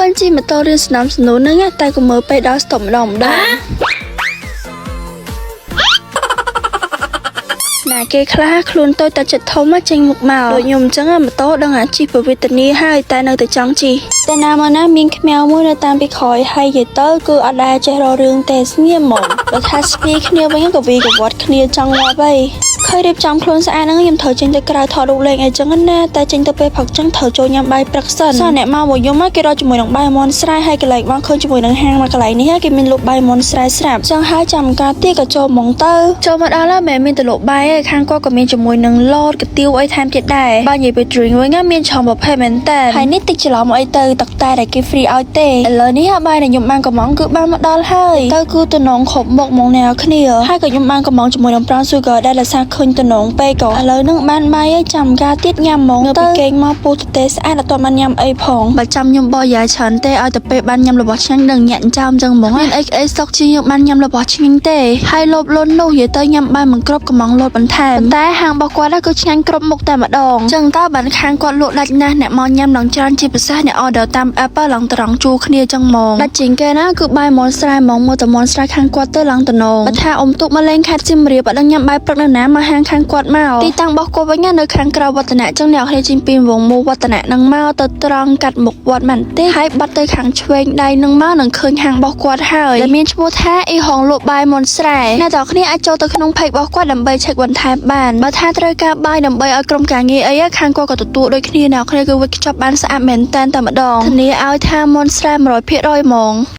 ឃើញជីម៉ូតូរៀនស្នាមស្នូលហ្នឹងតែក៏មើលពេលដល់ស្តុបម្ដងណាគេខ្លះខ្លួនតូចតែចិត្តធំចេញមុខមកដូចខ្ញុំអញ្ចឹងម៉ូតូដឹងអាជីពវិទ្យាហើយតែនៅតែចង់ជិះតែណាមកណាមានខ្មៅមួយនៅតាមពីក្រោយហើយនិយាយទៅគឺអត់ដែលចេះរករឿងទេស្ងៀមហ្មងបើថាស្ពីគ្នាវិញក៏វាកវត្តគ្នាចង់ងាប់ហើយឃើញរៀបចំខ្លួនស្អាតហ្នឹងខ្ញុំត្រូវចេញទៅក្រៅថតរូបលេងអីចឹងណាតែចេញទៅពេលផឹកចឹងត្រូវចូលញ៉ាំបាយព្រឹកសិនសោះអ្នកមកខ្ញុំគេរកជាមួយនឹងបាយមាន់ស្រែហើយកន្លែងមកឃើញជាមួយនឹងហាងមកកន្លែងនេះគេមានលក់បាយមាន់ស្រែស្រាប់ចឹងហើយចាំការទៀតក៏ចូលហ្មងទៅចូលមកដល់ហើយមិនមានទៅលក់បាយទេខាងគាត់ក៏មានជាមួយនឹងឡតកាទៀវអីថែមទៀតដែរបើនិយាយពី drink វិញមានច្រើនប្រភេទមែនតើហើយនេះតិចច្រឡំអីទៅទឹកតែដែលគេ free ឲ្យទេឥឡូវនេះបាយដែលខ្ញុំបានកំងគឺបានមកដល់ហើយទៅគឺតំណងគ្រប់មុខហ្មងអ្នកគ្នាហើយក៏ខ្ញុំបានកំងជាមួយនឹង brown sugar ដែលរសារឃើញតំណងពេកក៏ឥឡូវនឹងបានបាយឲ្យចាំការទៀតញ៉ាំហ្មងទៅគេងមកពូទទេស្អាតអត់ទាន់បានញ៉ាំអីផងបើចាំខ្ញុំបោះយ៉ាច្រើនទេឲ្យទៅពេលបានញ៉ាំរបស់ឆ្ងាញ់នឹងញាក់ចាំចឹងហ្មងមានអីសុកជាខ្ញុំបានញ៉ាំរបស់ឆ្ងាញ់ទេហើយលោបលន់នោះនិយាយទៅញ៉ាំបាយមិនគ្រប់កំងលោតបន្ថែមតែហាងរបស់គាត់គឺឆ្ងាញ់គ្រប់មុខតែម្ដងចឹងតើបានខាងគាត់លក់ដាច់ណាស់អ្នកមកញ៉ាំឡើងច្រើនជាពិសេសអ្នក order តាម Apple ឡើងត្រង់ជួគ្នាចឹងហ្មងដាច់ជាងគេណាគឺបាយមាន់ស្រែហ្មងមកតែមាន់ស្រែខាងគាត់ទៅឡើងតំណងបើថាអ៊ំទុកមកលេងខេត្តសៀមរាបអត់ដឹងញ៉ាំបាយព្រឹកនៅណាមកហាងខាងគាត់មកទីតាំងរបស់គាត់វិញនៅខាងក្រៅវឌ្ឍនៈចឹងអ្នកគ្នាជិញពីវងមូវឌ្ឍនៈនឹងមកទៅត្រង់កាត់មុខវត្តមិនទេហើយបាត់ទៅខាងឆ្វេងដៃនឹងមកនឹងឃើញហាងរបស់គាត់ហើយដែលមានឈ្មោះថាអ៊ីហងលក់បាយមាន់ស្រែអ្នកទាំងគ្នាអាចចូលទៅក្នុង page របស់គាត់ដើម្បី check បន្ថែមបានបើថាត្រូវការបាយដើម្បីឲ្យក្រុមការងារអីខាងគាត់ក៏ទទួលដូចគ្នាអ្នកគ្នាគឺវិចខ្ចប់បានស្អាតមែនតែម្ដងធានាឲ្យថាមាន់ស្រែ 100% ហ្មង